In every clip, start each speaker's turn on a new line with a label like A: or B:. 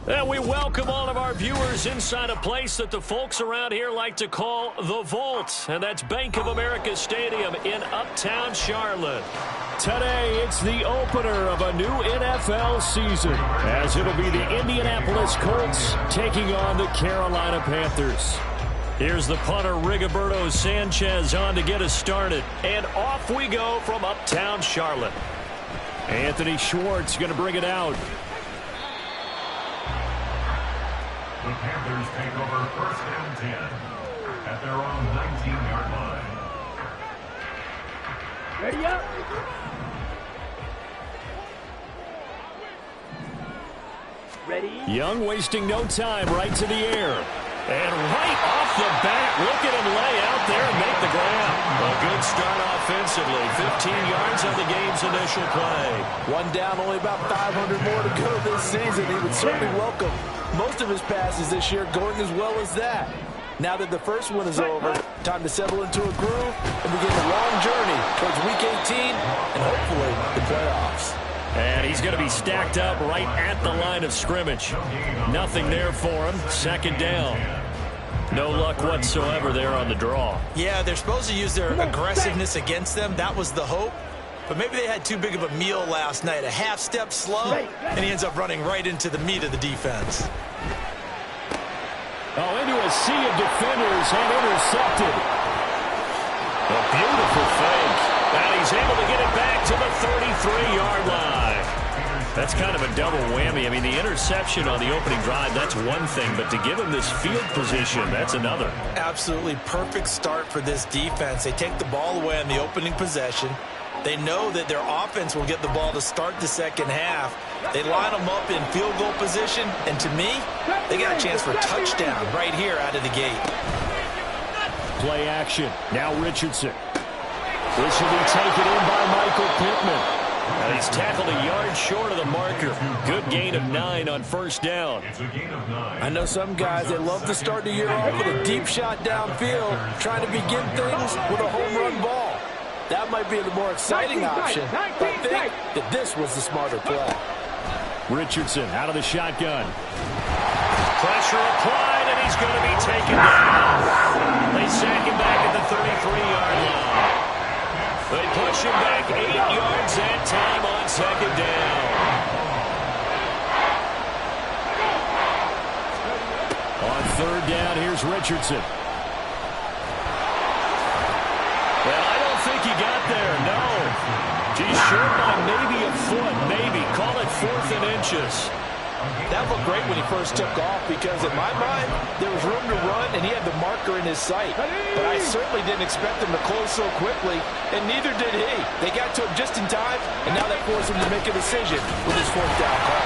A: And we welcome all of our viewers inside a place that the folks around here like to call the Vault. And that's Bank of America Stadium in Uptown Charlotte. Today, it's the opener of a new NFL season, as it'll be the Indianapolis Colts taking on the Carolina Panthers. Here's the punter, Rigoberto Sanchez, on to get us started. And off we go from Uptown Charlotte. Anthony Schwartz going to bring it out.
B: The Panthers take over first and 10 at their own 19-yard line.
C: Ready up. Ready.
A: Young wasting no time, right to the air. And right off the bat, look at him lay out there and make the grab. A good start offensively. 15 yards on the game's initial play.
D: One down, only about 500 more to go this season. He would certainly welcome most of his passes this year going as well as that. Now that the first one is over, time to settle into a groove and begin the long journey towards Week 18 and hopefully the playoffs.
A: And he's going to be stacked up right at the line of scrimmage. Nothing there for him. Second down. No luck whatsoever there on the draw.
E: Yeah, they're supposed to use their aggressiveness against them. That was the hope. But maybe they had too big of a meal last night. A half step slow, and he ends up running right into the meat of the defense.
A: Oh, into a sea of defenders and intercepted. A beautiful fake. And he's able to get it back to the 33-yard line. That's kind of a double whammy. I mean, the interception on the opening drive, that's one thing. But to give him this field position, that's another.
E: Absolutely perfect start for this defense. They take the ball away on the opening possession. They know that their offense will get the ball to start the second half. They line them up in field goal position. And to me, they got a chance for a touchdown right here out of the gate.
A: Play action. Now Richardson. This will be taken in by Michael Pittman. And he's tackled a yard short of the marker. Good gain of 9 on first down.
D: I know some guys, they love to start the year off with a deep shot downfield, trying to begin things with a home run ball. That might be the more exciting option, but I think that this was the smarter play.
A: Richardson out of the shotgun. Pressure applied, and he's going to be taken down. They sack him back at the 33-yard line. They push him back 8 yards that time on second down. On third down, here's Richardson. Well, I don't think he got there, no. He's short by maybe a foot, maybe. Call it 4th and inches.
D: That looked great when he first took off because, in my mind, there was room to run and he had the marker in his sight. But I certainly didn't expect him to close so quickly, and neither did he. They got to him just in time, and now that forced him to make a decision with his 4th down call.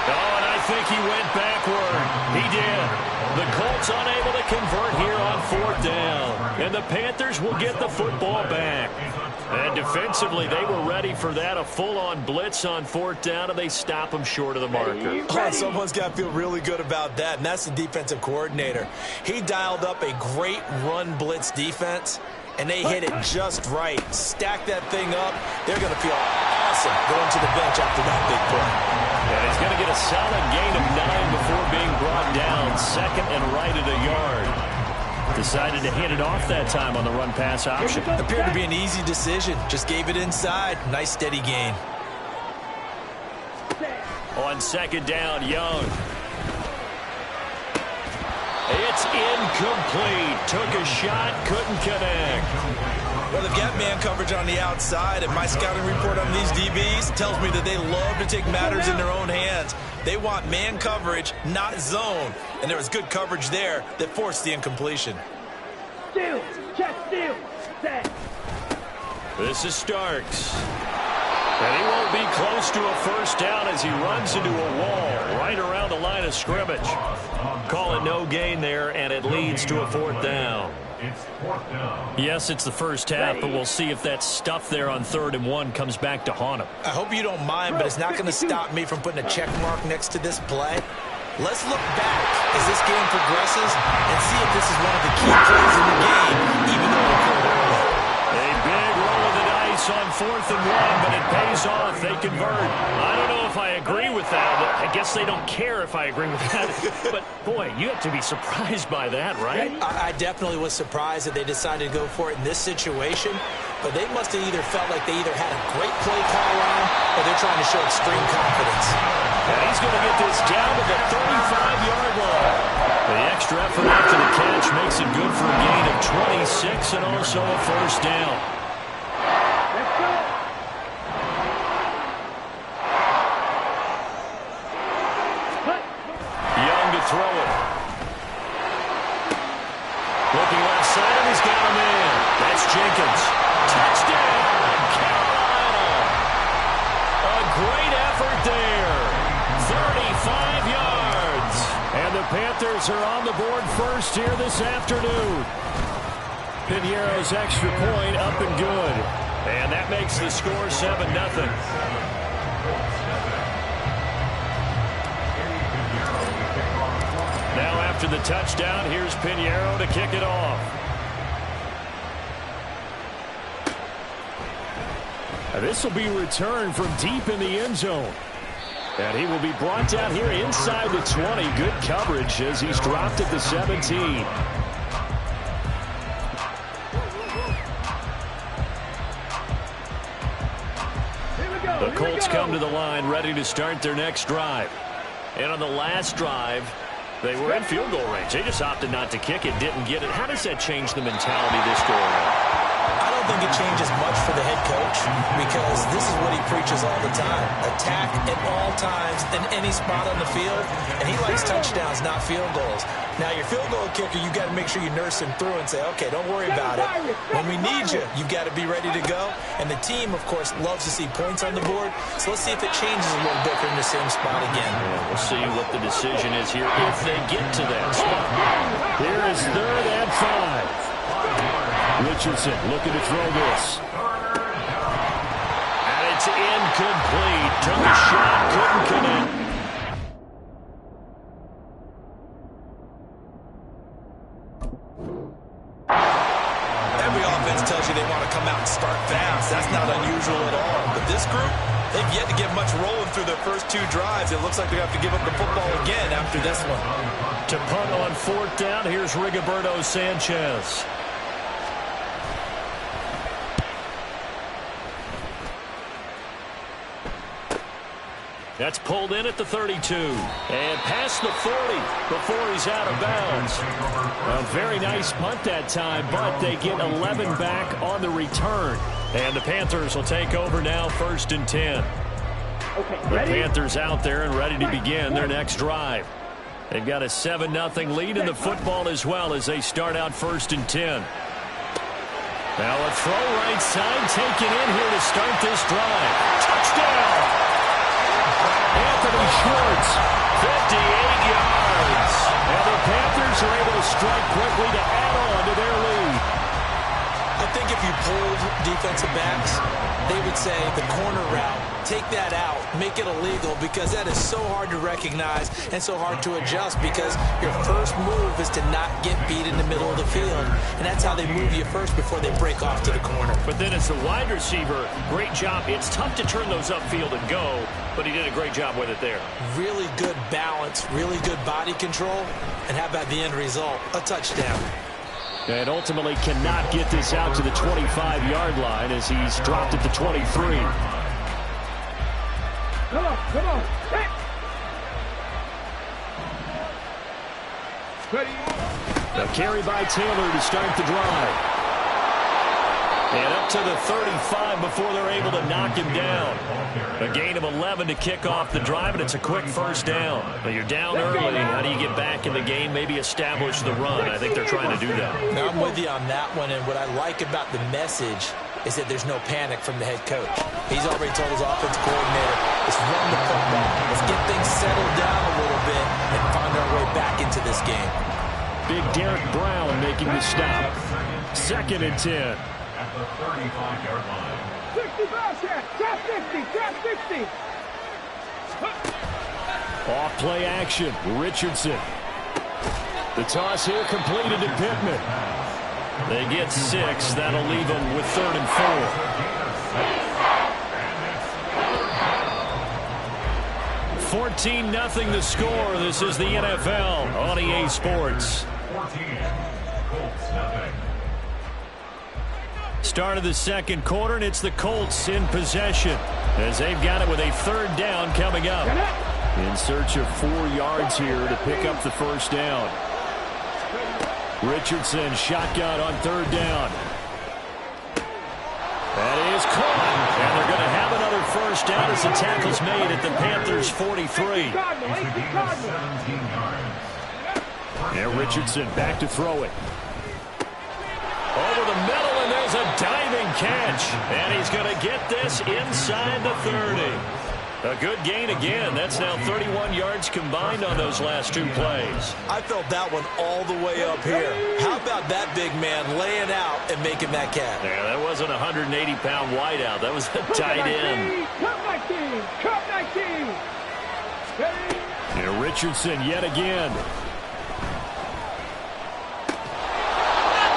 A: Oh, and I think he went backward. He did. The Colts unable to convert here on 4th down. And the Panthers will get the football back. And defensively, they were ready for that. A full-on blitz on 4th down, and they stop him short of the marker.
E: Oh, someone's got to feel really good about that, and that's the defensive coordinator. He dialed up a great run blitz defense, and they hit it just right. Stack that thing up. They're going to feel awesome going to the bench after that big play.
A: And he's going to get a solid gain of 9 before being brought down. Second and right at a yard. Decided to hand it off that time on the run-pass option.
E: Appeared to be an easy decision. Just gave it inside. Nice steady gain.
A: On second down, Young. It's incomplete. Took a shot, couldn't connect.
E: Well, they've got man coverage on the outside, and my scouting report on these DBs tells me that they love to take matters in their own hands. They want man coverage, not zone. And there was good coverage there that forced the incompletion.
C: Steal, check, steal, set.
A: This is Starks. And he won't be close to a first down as he runs into a wall right around the line of scrimmage. Call it no gain there, and it leads to a 4th down. Yes, it's the first half, but we'll see if that stuff there on 3rd and 1 comes back to haunt him.
E: I hope you don't mind, but it's not going to stop me from putting a check mark next to this play. Let's look back as this game progresses and see if this is one of the key plays in the game, even though it occurred early.
A: A big roll of the dice on 4th and 1, but it pays off. They convert. I don't know if if I agree with that. I guess they don't care if I agree with that. But, boy, you have to be surprised by that, right?
E: I definitely was surprised that they decided to go for it in this situation. But they must have either felt like they either had a great play call on or they're trying to show extreme confidence.
A: And he's going to get this down to the 35-yard line. The extra effort after the catch makes it good for a gain of 26 and also a first down.
C: Let's go.
A: Young to throw it. Looking left side, and he's got him in. That's Jenkins. Touchdown, Carolina. A great effort there. 35 yards. And the Panthers are on the board first here this afternoon. Piñeiro's extra point up and good. And that makes the score 7-0. Now after the touchdown, here's Piñeiro to kick it off. This will be returned from deep in the end zone. And he will be brought down here inside the 20. Good coverage as he's dropped at the 17. The Colts come to the line ready to start their next drive. And on the last drive, they were in field goal range. They just opted not to kick it, didn't get it. How does that change the mentality this go around?
E: I don't think it changes much for the head coach because this is what he preaches all the time. Attack at all times in any spot on the field, and he likes touchdowns, not field goals. Now, your field goal kicker, you got to make sure you nurse him through and say, okay, don't worry about it. When we need you, you've got to be ready to go. And the team, of course, loves to see points on the board. So let's see if it changes a little bit from the same spot again.
A: Yeah, we'll see what the decision is here if they get to that spot. Here is 3rd and 5. Richardson looking to throw this. And it's incomplete. Took a shot, couldn't connect.
E: Every offense tells you they want to come out and start fast. That's not unusual at all. But this group, they've yet to get much rolling through their first 2 drives. It looks like they have to give up the football again after this one.
A: To punt on 4th down, here's Rigoberto Sanchez. That's pulled in at the 32. And past the 40 before he's out of bounds. A very nice punt that time, but they get 11 back on the return. And the Panthers will take over now, 1st and 10.
C: Okay,
A: The
C: ready?
A: Panthers out there and ready to begin their next drive. They've got a 7-0 lead in the football as well as they start out 1st and 10. Now a throw right side taken in here to start this drive. Touchdown! Anthony Schwartz, 58 yards. And the Panthers are able to strike quickly to add on to their lead.
E: I think if you pulled defensive backs, they would say the corner route, take that out, make it illegal because that is so hard to recognize and so hard to adjust because your first move is to not get beat in the middle of the field. And that's how they move you first before they break off to the corner.
A: But then as the wide receiver, great job. It's tough to turn those upfield and go, but he did a great job with it there.
E: Really good balance, really good body control, and how about the end result? A touchdown.
A: And ultimately cannot get this out to the 25-yard line as he's dropped at the 23.
C: Come on. Hey. Ready?
A: A carry by Taylor to start the drive. And up to the 35 before they're able to knock him down. A gain of 11 to kick off the drive, and it's a quick first down. But you're down early. How do you get back in the game? Maybe establish the run. I think they're trying to do that.
E: Now, I'm with you on that one, and what I like about the message is that there's no panic from the head coach. He's already told his offense coordinator, let's run the football. Let's get things settled down a little bit and find our way back into this game.
A: Big Derek Brown making the stop. 2nd and 10.
B: At the 35-yard line.
C: 60 back here. Trap 50.
A: Off play action. Richardson. The toss here completed to Pittman. They get 6. That'll leave them with 3rd and 4. 14-0 the score. This is the NFL on EA Sports.
B: 14, Colts nothing.
A: Start of the second quarter, and it's the Colts in possession as they've got it with a third down coming up. In search of 4 yards here to pick up the first down. Richardson shotgun on third down. That is caught, and they're going to have another first down as the tackle's made at the Panthers' 43.
B: It's a gain of 17 yards.
A: And Richardson back to throw it. Over the middle, and there's a diving catch. And he's going to get this inside the 30. A good gain again. That's now 31 yards combined on those last 2 plays.
E: I felt that one all the way up here. How about that big man laying out and making that catch?
A: Yeah, that wasn't a 180-pound wideout. That was a tight end.
C: Cut 19.
A: And Richardson yet again.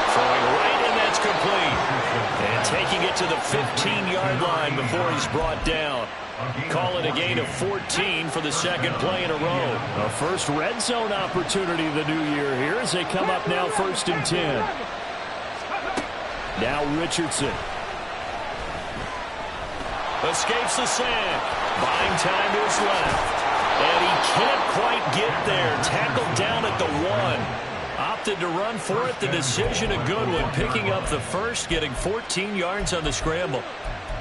A: Throwing right, and that's complete. And taking it to the 15-yard line before he's brought down. Call it a gain of 14 for the second play in a row. A first red zone opportunity the new year here as they come up now 1st and 10. Now Richardson. Escapes the sack. Buying time is left. And he can't quite get there. Tackled down at the 1. Opted to run for it. The decision a good one. Picking up the first, getting 14 yards on the scramble.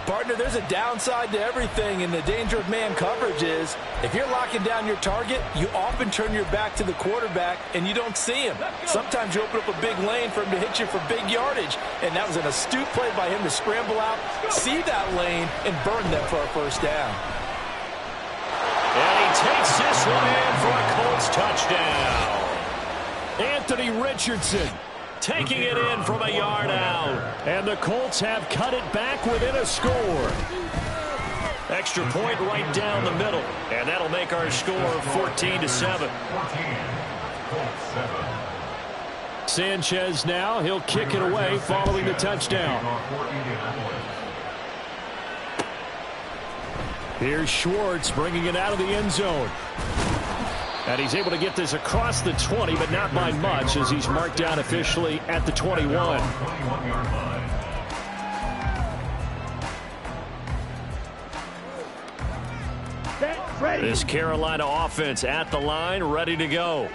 D: Partner, there's a downside to everything, and the danger of man coverage is if you're locking down your target, you often turn your back to the quarterback and you don't see him. Sometimes you open up a big lane for him to hit you for big yardage, and that was an astute play by him to scramble out, see that lane, and burn them for a first down.
A: And he takes this one in for a Colts touchdown. Anthony Richardson taking it in from a yard out. And the Colts have cut it back within a score. Extra point right down the middle. And that'll make our score 14-7.
B: 14, Colts 7.
A: Sanchez now. He'll kick it away following the touchdown. Here's Schwartz bringing it out of the end zone. And he's able to get this across the 20, but not by much as he's marked down officially at the 21.
B: 21-yard line.
A: This Carolina offense at the line, ready to go.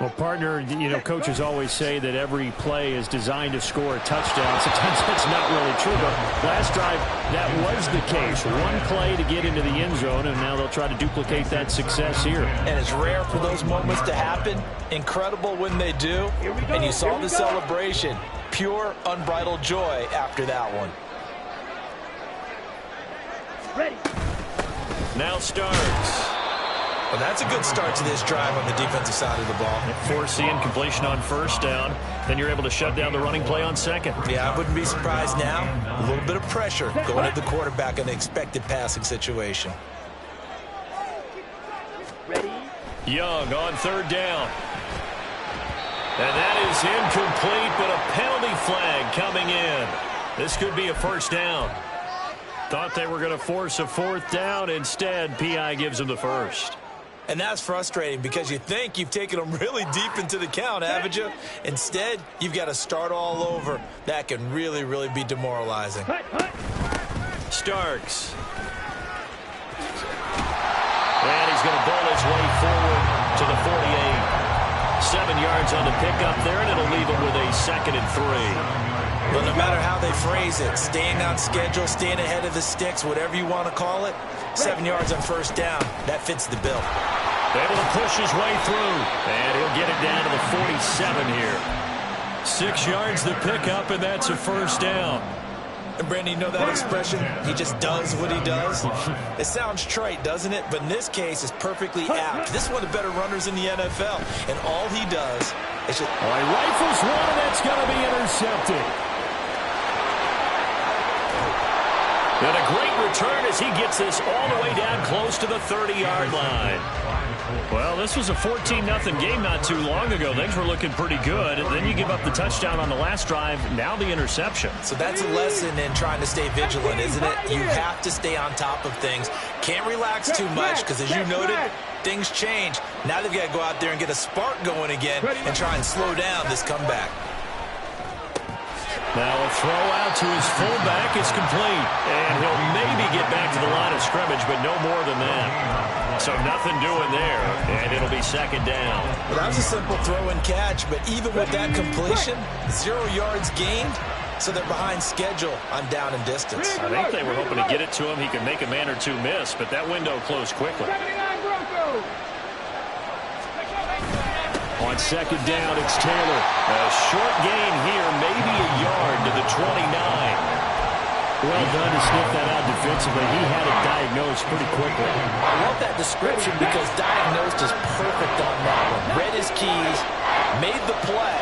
A: Well, partner, you know, coaches always say that every play is designed to score a touchdown. Sometimes that's not really true, but last drive, that was the case. One play to get into the end zone, and now they'll try to duplicate that success here.
E: And it's rare for those moments to happen. Incredible when they do. And you saw the celebration. Pure, unbridled joy after that one.
C: Ready.
A: Now Starks.
E: Well, that's a good start to this drive on the defensive side of the ball.
A: Force the incompletion on first down. Then you're able to shut down the running play on second.
E: Yeah, I wouldn't be surprised now. A little bit of pressure going at the quarterback in the expected passing situation.
C: Ready.
A: Young on third down. And that is incomplete, but a penalty flag coming in. This could be a first down. Thought they were going to force a fourth down. Instead, P.I. gives them the first.
E: And that's frustrating because you think you've taken them really deep into the count, haven't you? Instead, you've got to start all over. That can really, really be demoralizing.
A: Starks. And he's going to bowl his way forward to the 48. 7 yards on the pickup there, and it'll leave him with a 2nd and 3.
E: Well, no matter how they phrase it, staying on schedule, staying ahead of the sticks, whatever you want to call it, 7 yards on first down, that fits the bill.
A: Able to push his way through, and he'll get it down to the 47 here. 6 yards the pickup, and that's a first down.
E: And Brandon, you know that expression? He just does what he does. It sounds trite, doesn't it? But in this case, it's perfectly apt. This is one of the better runners in the NFL, and all he does is just...
A: He rifles one, and that's going to be intercepted. And a great return as he gets this all the way down close to the 30-yard line. Well, this was a 14-0 game not too long ago. Things were looking pretty good. And then you give up the touchdown on the last drive, now the interception.
E: So that's a lesson in trying to stay vigilant, isn't it? You have to stay on top of things. Can't relax too much because, as you noted, things change. Now they've got to go out there and get a spark going again and try and slow down this comeback.
A: Now a throw out to his fullback is complete. And he'll maybe get back to the line of scrimmage, but no more than that. So nothing doing there, and it'll be second down.
E: Well, that was a simple throw and catch, but even with that completion, 0 yards gained, so they're behind schedule on down and distance.
A: I think they were hoping to get it to him. He could make a man or two miss, but that window closed quickly. On second down, it's Taylor. A short gain here, maybe a yard to the 29. Well done to sniff that out defensively. He had it diagnosed pretty quickly.
D: I love that description because diagnosed is perfect on that one. Read his keys, made the play,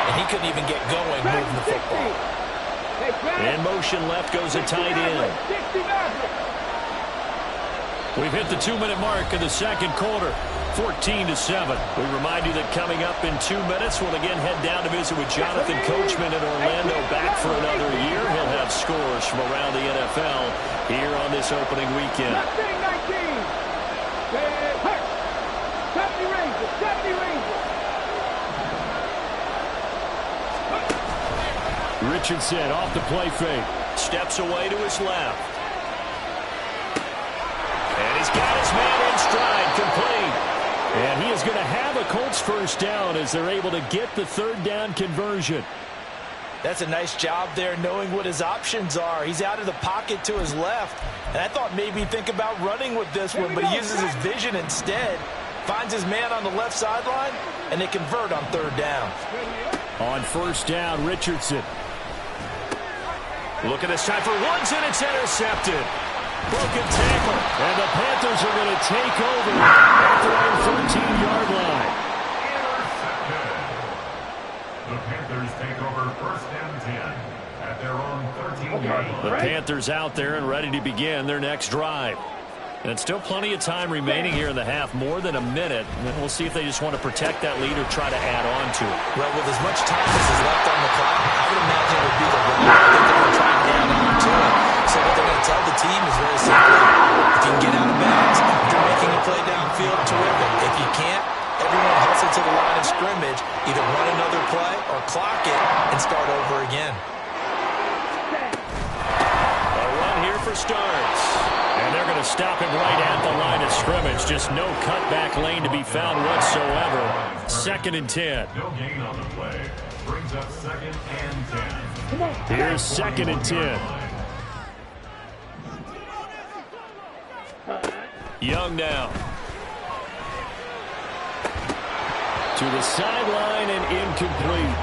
D: and he couldn't even get going moving the football.
A: And motion left goes a tight end. We've hit the 2-minute mark in the second quarter. 14-7. We remind you that coming up in 2 minutes, we'll again head down to visit with Jonathan Coachman in Orlando, back for another year. He'll have scores from around the NFL here on this opening weekend.
C: 70 Rangers.
A: Richardson off the play fake. Steps away to his left. And he's got his man in stride, complete. And he is going to have a Colts first down as they're able to get the third down conversion.
E: That's a nice job there knowing what his options are. He's out of the pocket to his left. And I thought maybe he'd think about running with this one, but he uses his vision instead. Finds his man on the left sideline, and they convert on third down.
A: On first down, Richardson. Look at this time for Woods, and it's intercepted. Broken tackle, and the Panthers are going to take over at their own 13-yard line.
B: The Panthers take over first and 10 at their own 13-yard line.
A: The Panthers out there and ready to begin their next drive. And still plenty of time remaining here in the half, more than a minute. And we'll see if they just want to protect that lead or try to add on to it.
E: Well, with as much time as is left on the clock, I would imagine it would be the run. I think they're going to try and add on to it. So what they're going to tell the team is very simply, if you can get out of bounds, if you're making a play downfield, terrific. If you can't, everyone hustle to the line of scrimmage, either run another play or clock it and start over again.
A: A run here for starts. And they're going to stop him right at the line of scrimmage. Just no cutback lane to be found whatsoever. Second and 10.
B: No gain on the play. Brings up second and 10.
A: Here's second and 10. Young now. To the sideline and incomplete.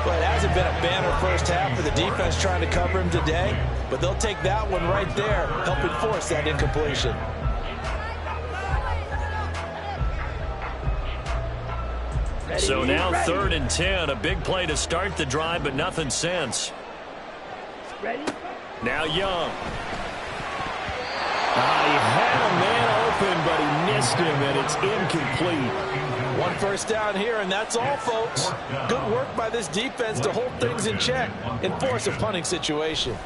E: Well, it hasn't been a banner first half for the defense trying to cover him today, but they'll take that one right there, helping force that incompletion.
A: So now third and 10, a big play to start the drive, but nothing since. Now Young. He had a man open, but he missed him, and it's incomplete.
E: One first down here, and that's all, folks. Good work by this defense to hold things in check and force a punting situation.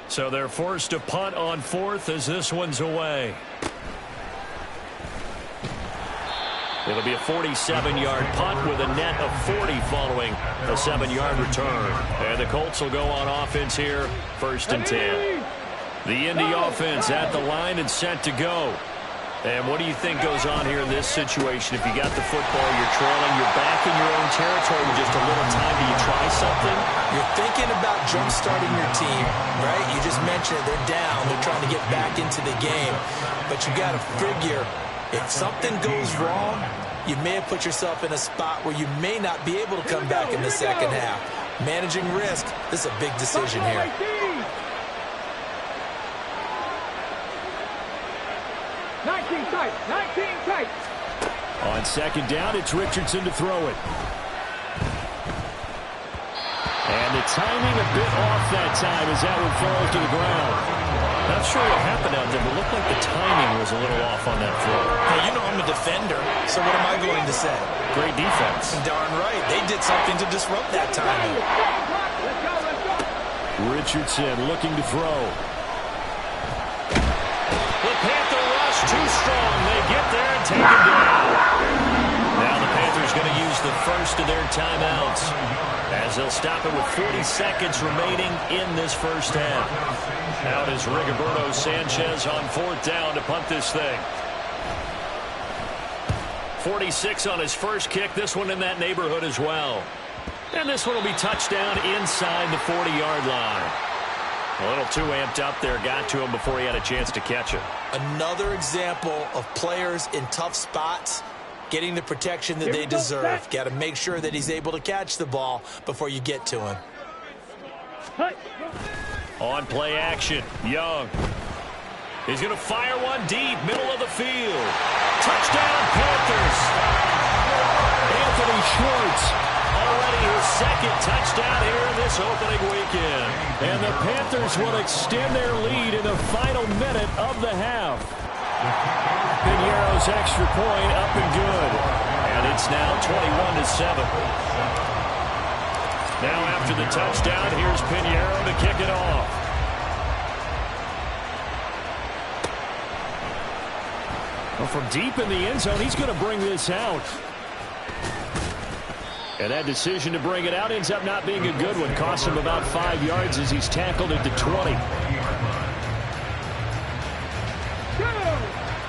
A: So they're forced to punt on fourth as this one's away. It'll be a 47-yard punt with a net of 40 following a 7-yard return. And the Colts will go on offense here, first and 10. The Indy offense at the line and set to go. And what do you think goes on here in this situation? If you got the football, you're trailing, you're back in your own territory with just a little time. Do you try something?
E: You're thinking about jump-starting your team, right? You just mentioned it. They're down. They're trying to get back into the game. But you got to figure, if something goes wrong, you may have put yourself in a spot where you may not be able to come back in the second half. Managing risk, this is a big decision here.
C: 19 tight, 19 tight.
A: On second down, it's Richardson to throw it. And the timing a bit off that time as that one falls to the ground. Not sure what happened out there, but it looked like the timing was a little off on that throw.
E: Hey, you know I'm a defender, so what am I going to say?
A: Great defense.
E: Darn right. They did something to disrupt that timing.
A: Richardson looking to throw. The Panther rush too strong. They get there and take him down. Now the Panthers going to use the first of their timeouts as they'll stop it with 40 seconds remaining in this first half. Out is Rigoberto Sanchez on 4th down to punt this thing. 46 on his first kick. This one in that neighborhood as well. And this one will be touchdown inside the 40-yard line. A little too amped up there. Got to him before he had a chance to catch it.
E: Another example of players in tough spots getting the protection that they deserve. Got to make sure that he's able to catch the ball before you get to him.
A: On play action, Young. He's going to fire one deep, middle of the field. Touchdown, Panthers. Anthony Schwartz, already his second touchdown here in this opening weekend. And the Panthers will extend their lead in the final minute of the half. Piñeiro's extra point up and good. And it's now 21-7. Now after the touchdown, here's Piñeiro to kick it off. Well, from deep in the end zone, he's going to bring this out. And that decision to bring it out ends up not being a good one. Costs him about 5 yards as he's tackled at the 20.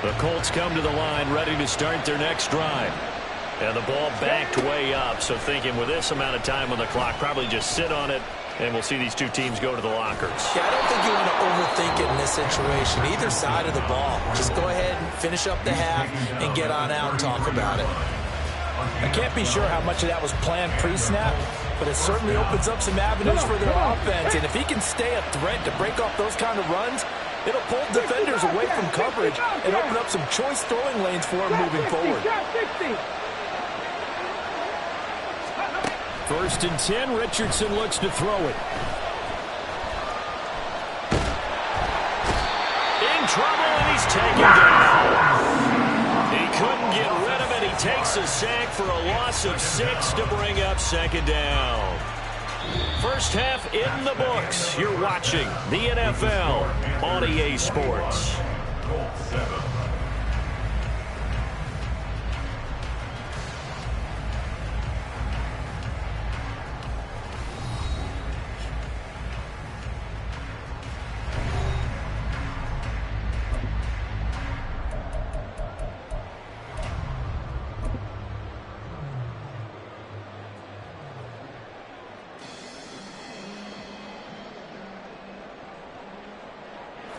A: The Colts come to the line ready to start their next drive. And the ball backed way up, so thinking with this amount of time on the clock, probably just sit on it, and we'll see these two teams go to the lockers.
E: Yeah, I don't think you want to overthink it in this situation, either side of the ball. Just go ahead and finish up the half and get on out and talk about it.
D: I can't be sure how much of that was planned pre-snap, but it certainly opens up some avenues for their offense, and if he can stay a threat to break off those kind of runs, it'll pull defenders away from coverage and open up some choice throwing lanes for him moving forward.
A: 1st and 10, Richardson looks to throw it. In trouble, and he's taken down. He couldn't get rid of it. He takes a sack for a loss of 6 to bring up 2nd down. First half in the books. You're watching the NFL on EA Sports.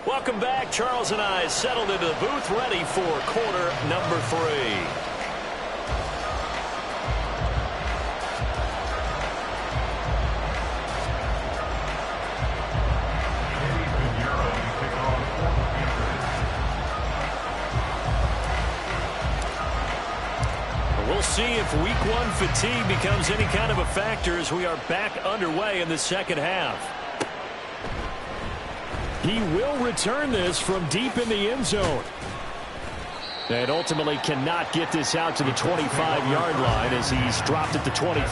A: Welcome back. Charles and I settled into the booth, ready for quarter number 3. We'll see if week 1 fatigue becomes any kind of a factor as we are back underway in the second half. He will return this from deep in the end zone. And ultimately cannot get this out to the 25-yard line as he's dropped at the 23.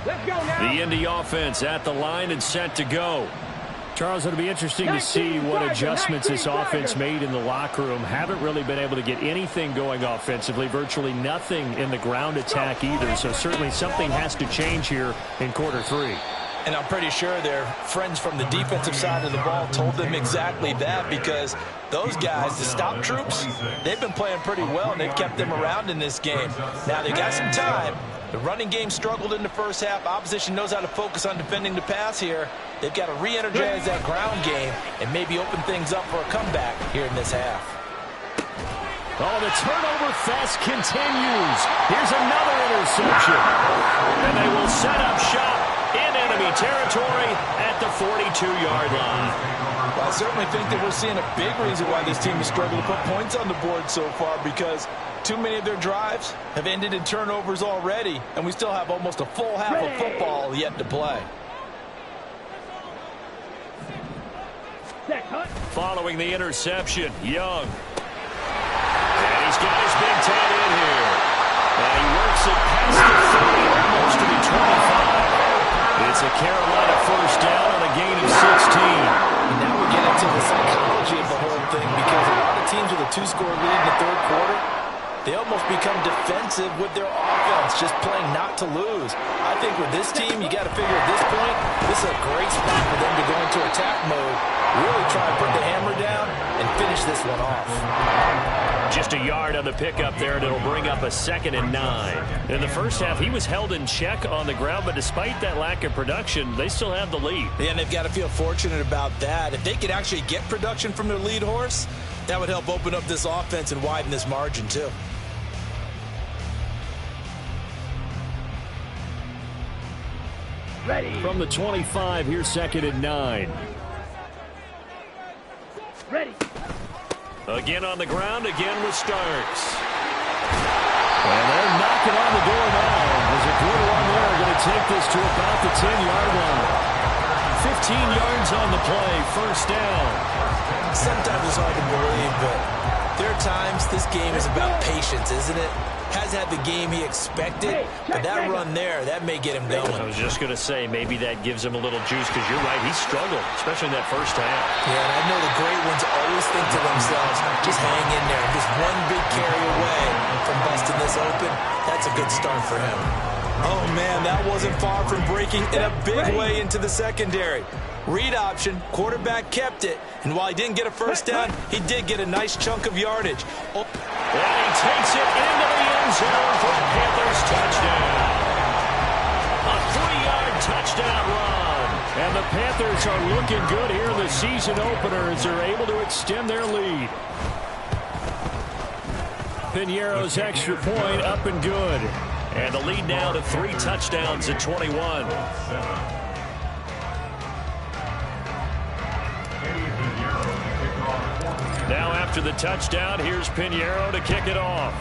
C: Let's go now.
A: The Indy offense at the line and set to go. Charles, it'll be interesting to see what adjustments this offense made in the locker room. Haven't really been able to get anything going offensively, virtually nothing in the ground attack either. So certainly something has to change here in quarter 3.
E: And I'm pretty sure their friends from the defensive side of the ball told them exactly that, because those guys, the stop troops, they've been playing pretty well, and they've kept them around in this game. Now, they got some time. The running game struggled in the first half. Opposition knows how to focus on defending the pass here. They've got to re-energize that ground game and maybe open things up for a comeback here in this half.
A: Oh, the turnover fest continues. Here's another interception. And they will set up shop in enemy territory at the 42-yard line.
E: Well, I certainly think that we're seeing a big reason why this team has struggled to put points on the board so far, because too many of their drives have ended in turnovers already, and we still have almost a full half of football yet to play.
A: Following the interception, Young. And he's got his big tight end here. And he works it past the 30, almost to the 25. It's a Carolina first down on a gain of 16.
D: And now we get into the psychology of the whole thing, because a lot of teams with a 2-score lead in the third quarter, they almost become defensive with their offense, just playing not to lose. I think with this team, you got to figure at this point, this is a great spot for them to go into attack mode, really try and put the hammer down and finish this one off.
A: Just a yard on the pickup there, and it'll bring up a 2nd and 9. In the first half, he was held in check on the ground, but despite that lack of production, they still have the lead.
E: Yeah, and they've got to feel fortunate about that. If they could actually get production from their lead horse, that would help open up this offense and widen this margin too.
C: Ready.
A: From the 25, here's 2nd and 9.
C: Ready.
A: Again on the ground, again with Starks. And they're knocking on the door now. There's a good run there. Going to take this to about the 10-yard line. 15 yards on the play, first down.
E: Sometimes it's hard to believe, but there are times this game is about patience, isn't it? Has had the game he expected, but that run there, that may get him going.
A: I was just going to say, maybe that gives him a little juice, because you're right, he struggled, especially in that first half.
E: Yeah, and I know the great ones always think to themselves, just hang in there. Just one big carry away from busting this open. That's a good start for him. Oh, man, that wasn't far from breaking in a big way into the secondary. Read option, quarterback kept it, and while he didn't get a first down, he did get a nice chunk of yardage.
A: And he takes it into the end zone for a Panthers touchdown. A 3-yard touchdown run. And the Panthers are looking good here in the season opener as they're able to extend their lead. Piñeiro's extra point up and good. And the lead now to 3 touchdowns at 21. Now after the touchdown, here's Piñeiro to kick it off.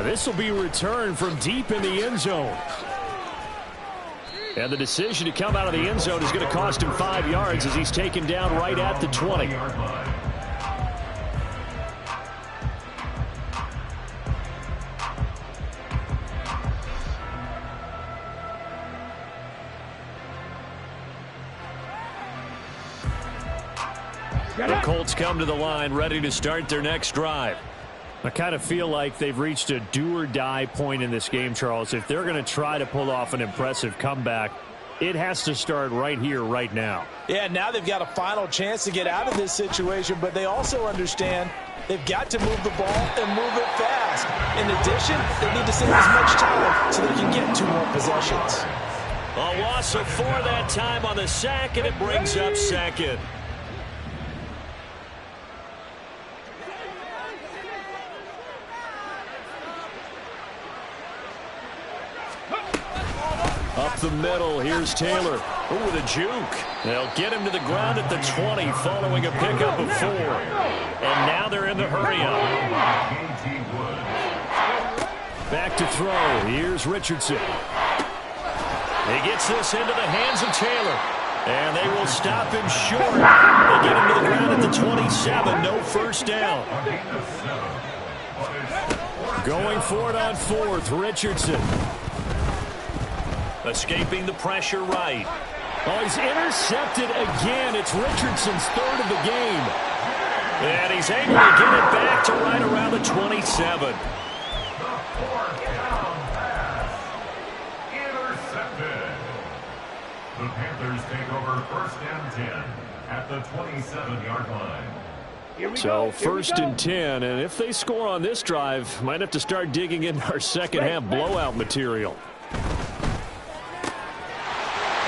A: This will be returned from deep in the end zone. And the decision to come out of the end zone is going to cost him 5 yards as he's taken down right at the 20. The Colts come to the line ready to start their next drive. I kind of feel like they've reached a do-or-die point in this game, Charles. If they're going to try to pull off an impressive comeback, it has to start right here, right now.
E: Yeah, now they've got a final chance to get out of this situation, but they also understand they've got to move the ball and move it fast. In addition, they need to save as much time so they can get 2 more possessions.
A: A loss of 4 that time on the sack, and it brings up 2nd. Up the middle, here's Taylor. Ooh, with a juke. They'll get him to the ground at the 20 following a pickup of 4. And now they're in the hurry-up. Back to throw. Here's Richardson. He gets this into the hands of Taylor. And they will stop him short. They get him to the ground at the 27. No first down. Going for it on 4th, Richardson. Escaping the pressure right. Oh, he's intercepted again. It's Richardson's 3rd of the game. And he's able to get it back to right around the 27.
B: Intercepted. The Panthers take over 1st and 10 at the 27-yard line.
A: So 1st and 10, and if they score on this drive, might have to start digging into our second half blowout material.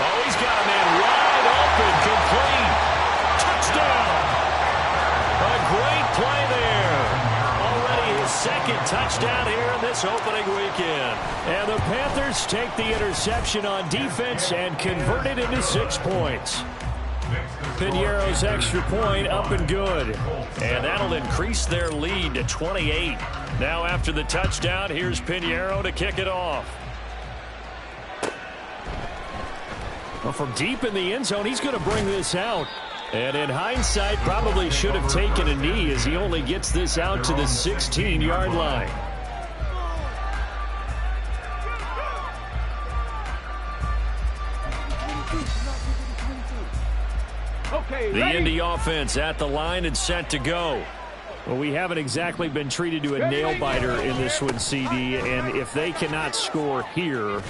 A: Oh, he's got a man wide open, complete. Touchdown. A great play there. Already his 2nd second touchdown here in this opening weekend. And the Panthers take the interception on defense and convert it into 6 points. Piñeiro's extra point up and good. And that'll increase their lead to 28. Now after the touchdown, here's Piñeiro to kick it off. Well, from deep in the end zone, he's going to bring this out. And in hindsight, probably should have taken a knee as he only gets this out to the 16-yard line. The Indy offense at the line and set to go. Well, we haven't exactly been treated to a nail-biter in this one, CD, and if they cannot score here,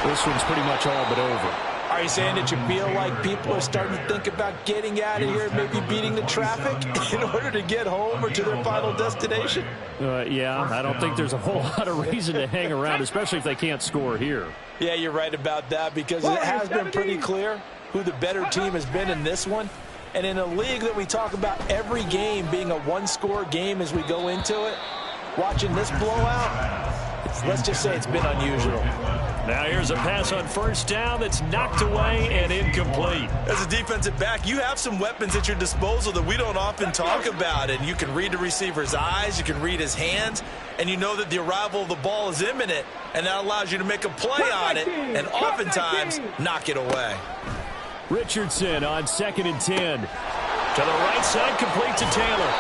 A: this one's pretty much all but over.
D: Are you saying that you feel like people are starting to think about getting out of here and maybe beating the traffic in order to get home or to their final destination?
A: Yeah, I don't think there's a whole lot of reason to hang around, especially if they can't score here.
D: Yeah, you're right about that because it has been pretty clear who the better team has been in this one. And in a league that we talk about every game being a one-score game as we go into it, watching this blowout, let's just say it's been unusual.
A: Now here's a pass on first down that's knocked away and incomplete.
E: As a defensive back, you have some weapons at your disposal that we don't often talk about. And you can read the receiver's eyes, you can read his hands, and you know that the arrival of the ball is imminent. And that allows you to make a play on it and oftentimes knock it away.
A: Richardson on 2nd and 10. To the right side, complete to Taylor.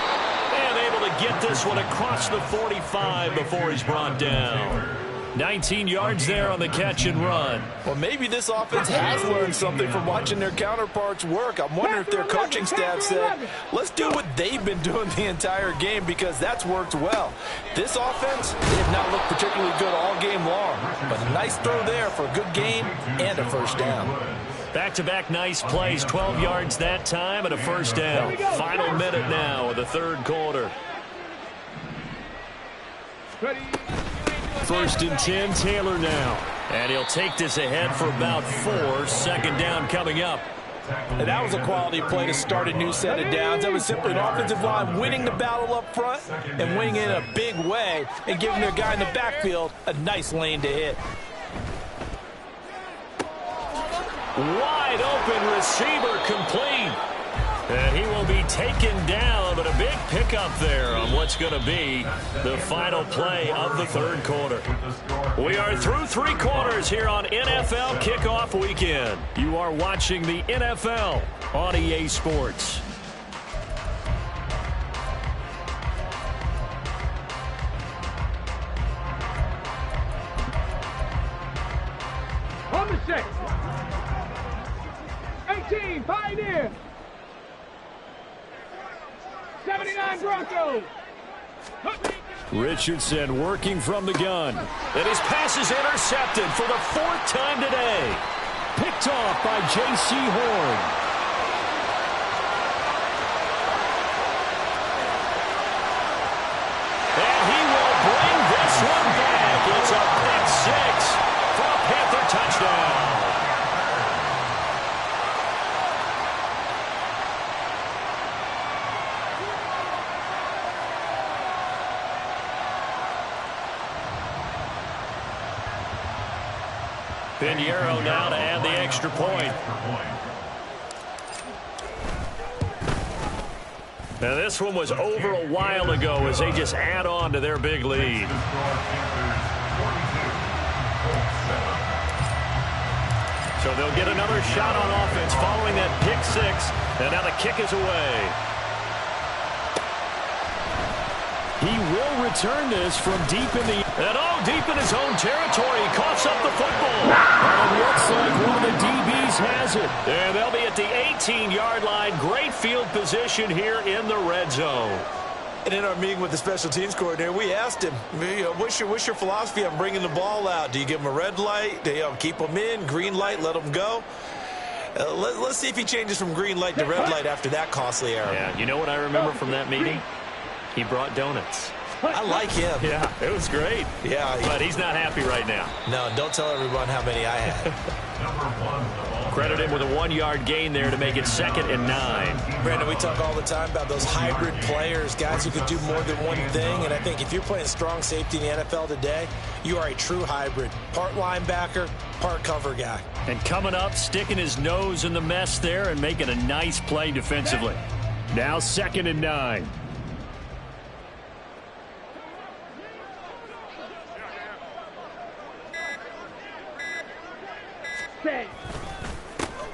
A: And able to get this one across the 45 before he's brought down. 19 yards there on the catch and run.
D: Well, maybe this offense has learned something from watching their counterparts work. I'm wondering if their coaching staff said, let's do what they've been doing the entire game because that's worked well. This offense, they have not looked particularly good all game long. But a nice throw there for a good gain and a first down.
A: Back-to-back nice plays, 12 yards that time and a first down. Final minute now of the third quarter.
C: Ready.
A: 1st and 10, Taylor now. And he'll take this ahead for about 4. Second down coming up.
D: And that was a quality play to start a new set of downs. That was simply an offensive line winning the battle up front and winning in a big way and giving their guy in the backfield a nice lane to hit.
A: Wide open receiver complete. And he will be taken down, but a big pickup there on what's going to be the final play of the third quarter. We are through 3 quarters here on NFL Kickoff Weekend. You are watching the NFL on EA Sports.
C: On the 6. 18, Pioneer. 79 Broncos.
A: Richardson working from the gun. And his pass is intercepted for the 4th time today. Picked off by J.C. Horn. And he will bring this one back. It's a pick 6 for a Panther touchdown. Piñeiro now to add the extra point. Now this one was over a while ago as they just add on to their big lead. So they'll get another shot on offense following that pick 6. And now the kick is away. He will return this from deep in the... And deep in his own territory. He coughs up the football. And it looks like one of the DBs has it. And they'll be at the 18-yard line. Great field position here in the red zone.
E: And in our meeting with the special teams coordinator, we asked him, what's your philosophy on bringing the ball out? Do you give him a red light? Do you keep them in? Green light, let them go? Let's see if he changes from green light to red light after that costly error.
A: Yeah, you know what I remember from that meeting? He brought donuts.
E: I like him.
A: Yeah, it was great.
E: Yeah.
A: But he's not happy right now.
E: No, don't tell everyone how many I had.
A: Credit him with a 1-yard gain there to make it 2nd and 9.
E: Brandon, we talk all the time about those hybrid players, guys who can do more than one thing. And I think if you're playing strong safety in the NFL today, you are a true hybrid. Part linebacker, part cover guy.
A: And coming up, sticking his nose in the mess there and making a nice play defensively. Now 2nd and 9.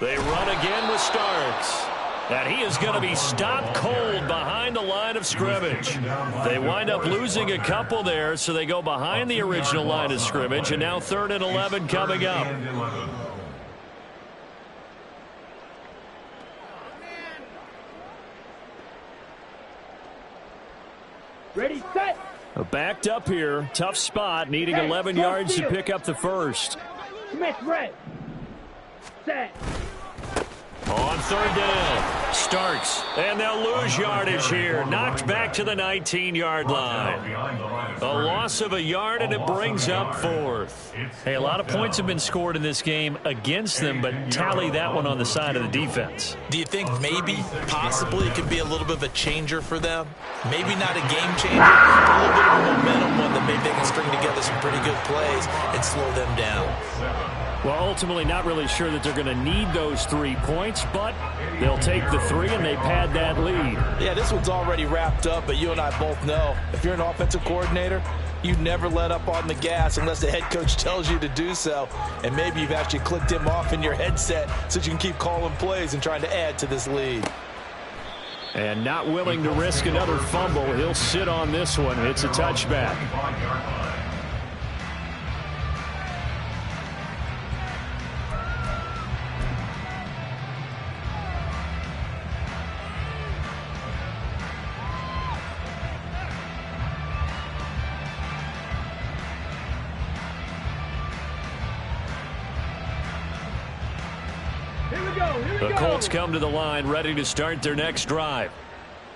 A: They run again with Starks. And he is going to be stopped cold behind the line of scrimmage. They wind up losing a couple there, so they go behind the original line of scrimmage, and now 3rd and 11 coming up.
C: Ready, set.
A: Backed up here, tough spot, needing 11 yards to pick up the first.
C: Smith, red. Set.
A: On 3rd down, Starks, and they'll lose yardage here. Knocked back to the 19-yard line. A loss of a yard, and it brings up 4th. Hey, a lot of points have been scored in this game against them, but tally that one on the side of the defense.
E: Do you think maybe, possibly, it could be a little bit of a changer for them? Maybe not a game changer, but a little bit of a momentum one that maybe they can string together some pretty good plays and slow them down.
A: Well, ultimately, not really sure that they're going to need those 3 points, but they'll take the 3 and they pad that lead.
D: Yeah, this one's already wrapped up, but you and I both know if you're an offensive coordinator, you never let up on the gas unless the head coach tells you to do so. And maybe you've actually clicked him off in your headset so you can keep calling plays and trying to add to this lead.
A: And not willing to risk another fumble, he'll sit on this one. It's a touchback. The Colts come to the line ready to start their next drive.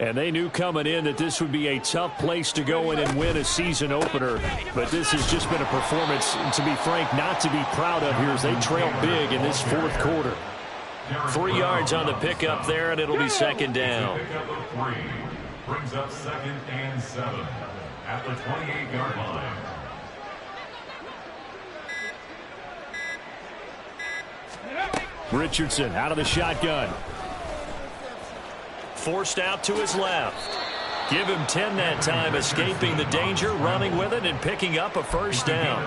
A: And they knew coming in that this would be a tough place to go in and win a season opener. But this has just been a performance, to be frank, not to be proud of here as they trail big in this 4th quarter. 3 yards on the pickup there, and it'll be 2nd down.
B: Brings up 2nd and 7 at the 28-yard line.
A: Richardson out of the shotgun. Forced out to his left. Give him 10 that time, escaping the danger, running with it, and picking up a 1st down.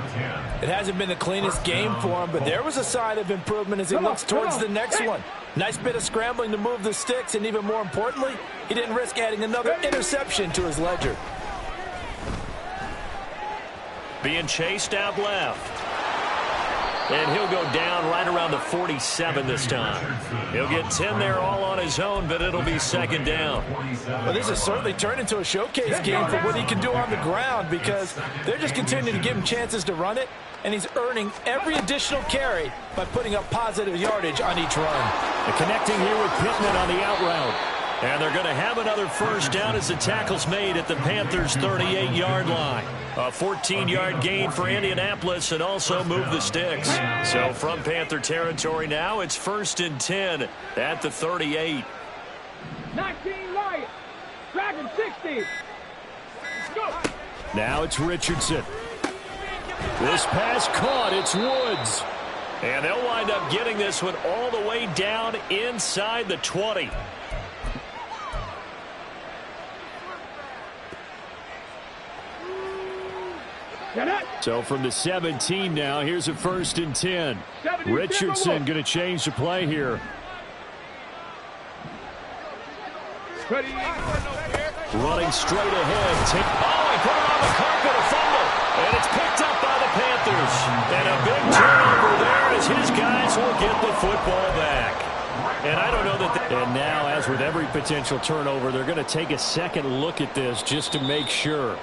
D: It hasn't been the cleanest game for him, but there was a sign of improvement as he looks towards the next one. Nice bit of scrambling to move the sticks, and even more importantly, he didn't risk adding another interception to his ledger.
A: Being chased out left. And he'll go down right around the 47 this time. He'll get 10 there all on his own, but it'll be 2nd down.
D: Well, this has certainly turned into a showcase game for what he can do on the ground because they're just continuing to give him chances to run it, and he's earning every additional carry by putting up positive yardage on each run.
A: And connecting here with Pittman on the out route. And they're going to have another 1st down as the tackle's made at the Panthers' 38-yard line. A 14-yard gain for Indianapolis and also move the sticks. So from Panther territory now, it's 1st and 10 at the 38.
C: 19 Lions. Dragon 60. Go.
A: Now it's Richardson. This pass caught. It's Woods. And they'll wind up getting this one all the way down inside the 20. So from the 17 now, here's a 1st and 10. Richardson going to change the play here. Running straight ahead. He put it on the carpet, a fumble. And it's picked up by the Panthers. And a big turnover there as his guys will get the football back. And I don't know that. And now, as with every potential turnover, they're going to take a second look at this just to make sure.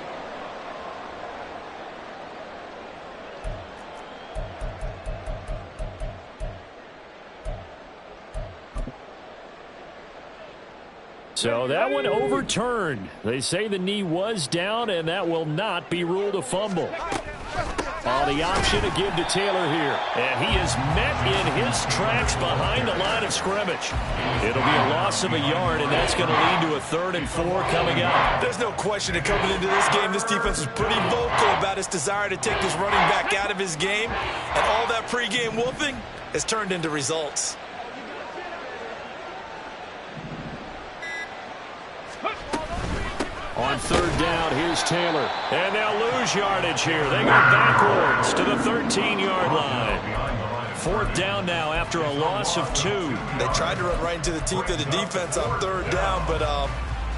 A: So that one overturned. They say the knee was down, and that will not be ruled a fumble. The option to give to Taylor here. And he is met in his tracks behind the line of scrimmage. It'll be a loss of a yard, and that's going to lead to a 3rd and 4 coming up.
E: There's no question that coming into this game, this defense was pretty vocal about its desire to take this running back out of his game. And all that pregame wolfing has turned into results.
A: On 3rd down, here's Taylor. And they'll lose yardage here. They go backwards to the 13-yard line. 4th down now after a loss of 2.
E: They tried to run right into the teeth of the defense on 3rd down, but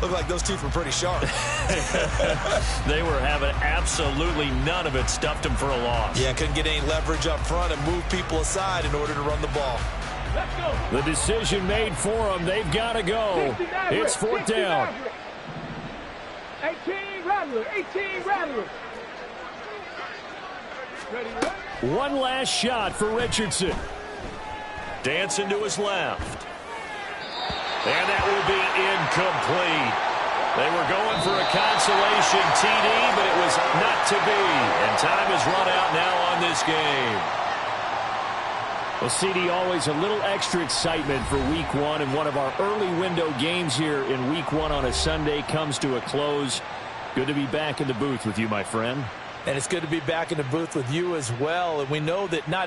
E: looked like those teeth were pretty sharp.
A: They were having absolutely none of it. Stuffed them for a loss.
E: Yeah, couldn't get any leverage up front and move people aside in order to run the ball.
C: Let's go.
A: The decision made for them. They've got to go. It's 4th down.
C: 18 Rattler. 18 Rattler. Ready, ready?
A: One last shot for Richardson. Dancing to his left. And that will be incomplete. They were going for a consolation TD, but it was not to be. And time has run out now on this game. Well, CD, always a little extra excitement for Week 1, and one of our early window games here in Week 1 on a Sunday comes to a close. Good to be back in the booth with you, my friend.
E: And it's good to be back in the booth with you as well. And we know that not